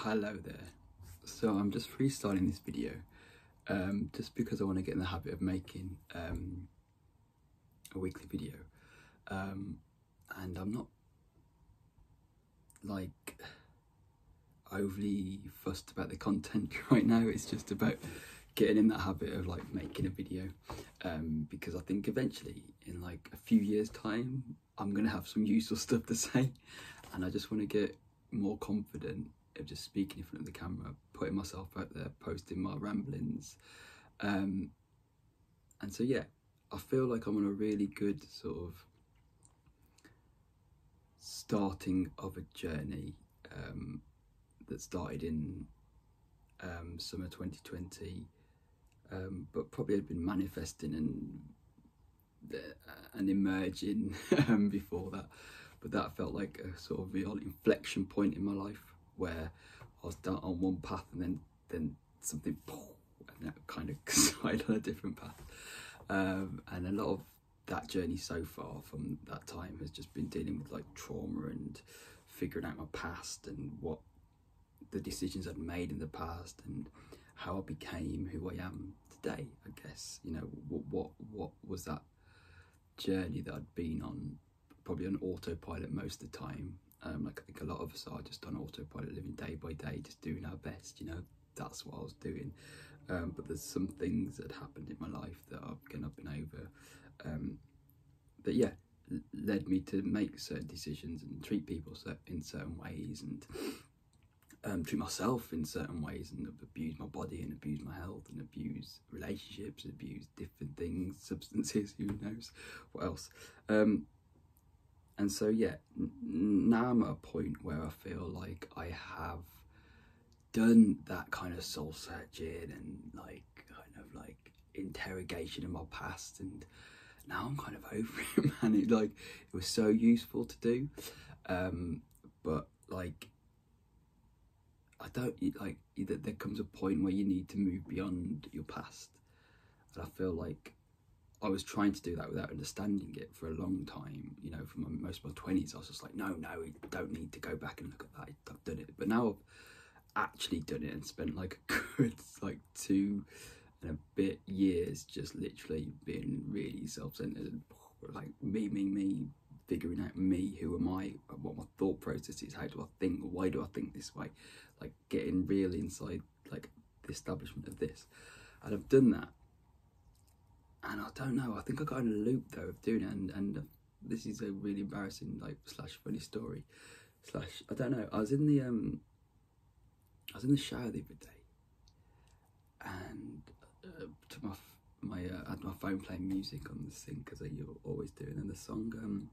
Hello there. So I'm just freestyling this video just because I want to get in the habit of making a weekly video, and I'm not like overly fussed about the content right now. It's just about getting in that habit of like making a video, because I think eventually in like a few years time I'm gonna have some useful stuff to say, and I just want to get more confident of just speaking in front of the camera, putting myself out there, posting my ramblings, and so yeah, I feel like I'm on a really good sort of starting of a journey that started in summer 2020, but probably had been manifesting and emerging before that. But that felt like a sort of real inflection point in my life, where I was down on one path and then something, and that kind of decided on a different path. And a lot of that journey so far from that time has just been dealing with like trauma and figuring out my past and what the decisions I'd made in the past and how I became who I am today. I guess, you know, what was that journey that I'd been on, probably on autopilot most of the time. Like I think a lot of us are just on autopilot, living day by day, just doing our best, you know. That's what I was doing. But there's some things that happened in my life that I've been over, that yeah, led me to make certain decisions and treat people in certain ways, and treat myself in certain ways, and abuse my body and abuse my health and abuse relationships, abuse different things, substances, who knows what else. And so yeah, now I'm at a point where I feel like I have done that kind of soul searching and like kind of like interrogation of my past, and now I'm kind of over it, man. It was so useful to do, but like I don't like there comes a point where you need to move beyond your past, and I feel like I was trying to do that without understanding it for a long time. You know, for most of my 20s, I was just like, no, you don't need to go back and look at that. I've done it. But now I've actually done it and spent like a good like 2 and a bit years just literally being really self-centered, like me, figuring out me, who am I, what my thought process is, how do I think, why do I think this way, like getting real inside like the establishment of this. And I've done that. And I don't know, I think I got in a loop though of doing it, and this is a really embarrassing like / funny story / I don't know. I was in the shower the other day, and took I had my phone playing music on the sink as I always do, and then the song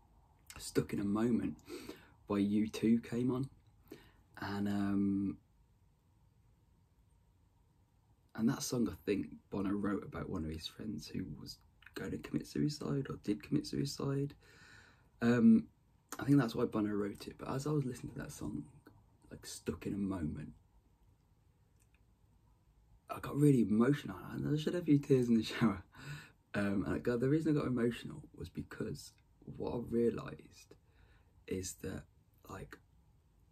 "Stuck in a Moment" by XIII came on, and that song, I think Bono wrote about one of his friends who was going to commit suicide or did commit suicide. I think that's why Bono wrote it. But as I was listening to that song, like "Stuck in a Moment," I got really emotional, and I shed a few tears in the shower. And the reason I got emotional was because what I realised is that like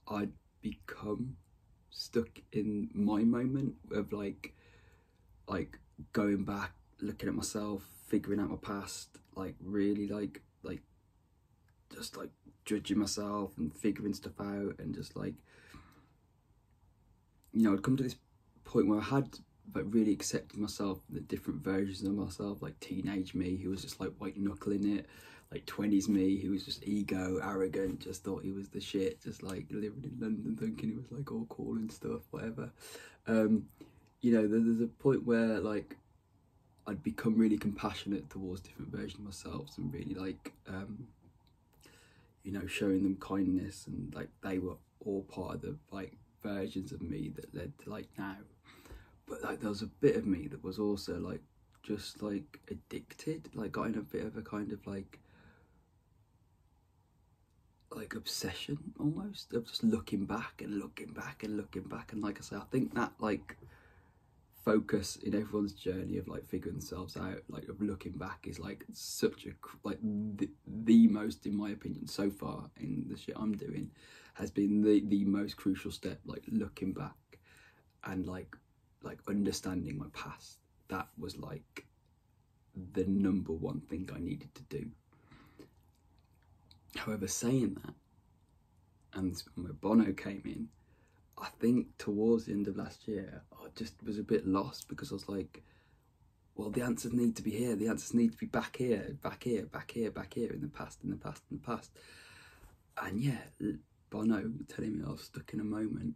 I'd become stuck in my moment of like going back, looking at myself, figuring out my past, like really like just like judging myself and figuring stuff out, and just like, you know, I'd come to this point where I had like really accepted myself, the different versions of myself, like teenage me who was just like white knuckling it, like 20s me who was just ego, arrogant, just thought he was the shit, just like living in London thinking he was like all cool and stuff, whatever. You know, there's a point where like I'd become really compassionate towards different versions of myself, and really like you know, showing them kindness, and like they were all part of the like versions of me that led to like now. But like there was a bit of me that was also like just like addicted, like got in a bit of a kind of like obsession almost of just looking back and looking back and looking back. And like I say, I think that like focus in everyone's journey of like figuring themselves out, like of looking back, is like such a like the most, in my opinion, so far in the shit I'm doing, has been the most crucial step. Like looking back and like understanding my past. That was like the number one thing I needed to do. However, saying that, and when Bono came in, I think towards the end of last year, I just was a bit lost, because I was like, well, the answers need to be here. The answers need to be back here, back here, back here, back here, in the past, in the past, in the past. And yeah, Bono telling me I was stuck in a moment,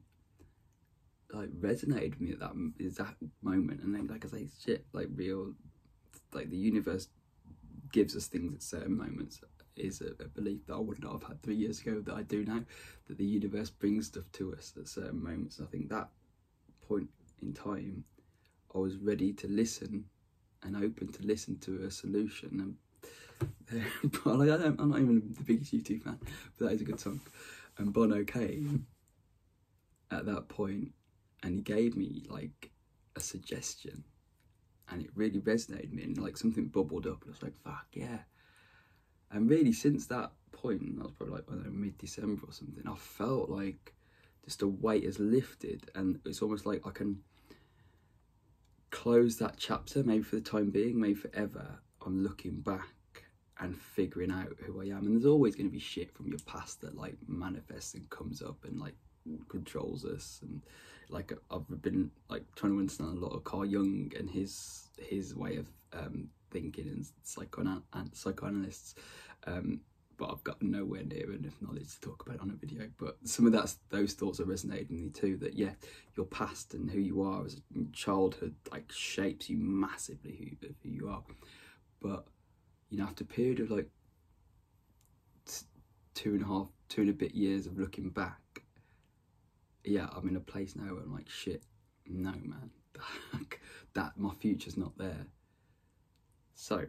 like resonated with me at that exact moment. And then, like I say, shit, like real, like the universe gives us things at certain moments, is a belief that I would not have had 3 years ago, that I do now, that the universe brings stuff to us at certain moments. I think that point in time, I was ready to listen and open to listen to a solution. And I'm not even the biggest U2 fan, but that is a good song. And Bono came at that point, and he gave me like a suggestion, and it really resonated with me, and like something bubbled up, and I was like, fuck yeah. And really, since that point, that was probably like, I don't know, mid-December or something, I felt like just a weight has lifted, and it's almost like I can close that chapter, maybe for the time being, maybe forever, on looking back and figuring out who I am. And there's always going to be shit from your past that like manifests and comes up and like controls us. And like I've been like trying to understand a lot of Carl Jung and his way of thinking, and psychoanalysts, but I've got nowhere near enough knowledge to talk about it on a video. But some of those thoughts are resonating with me too, that yeah, your past and who you are as a childhood like shapes you massively, who you are. But you know, after a period of like 2 and a bit years of looking back, yeah, I'm in a place now where I'm like, shit, no man, that my future's not there. So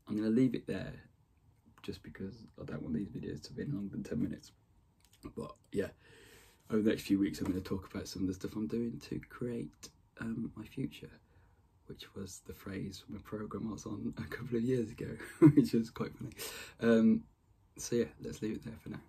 I'm going to leave it there, just because I don't want these videos to be longer than 10 minutes. But yeah, over the next few weeks I'm going to talk about some of the stuff I'm doing to create my future, which was the phrase from a programme I was on a couple of years ago, which was quite funny. So yeah, let's leave it there for now.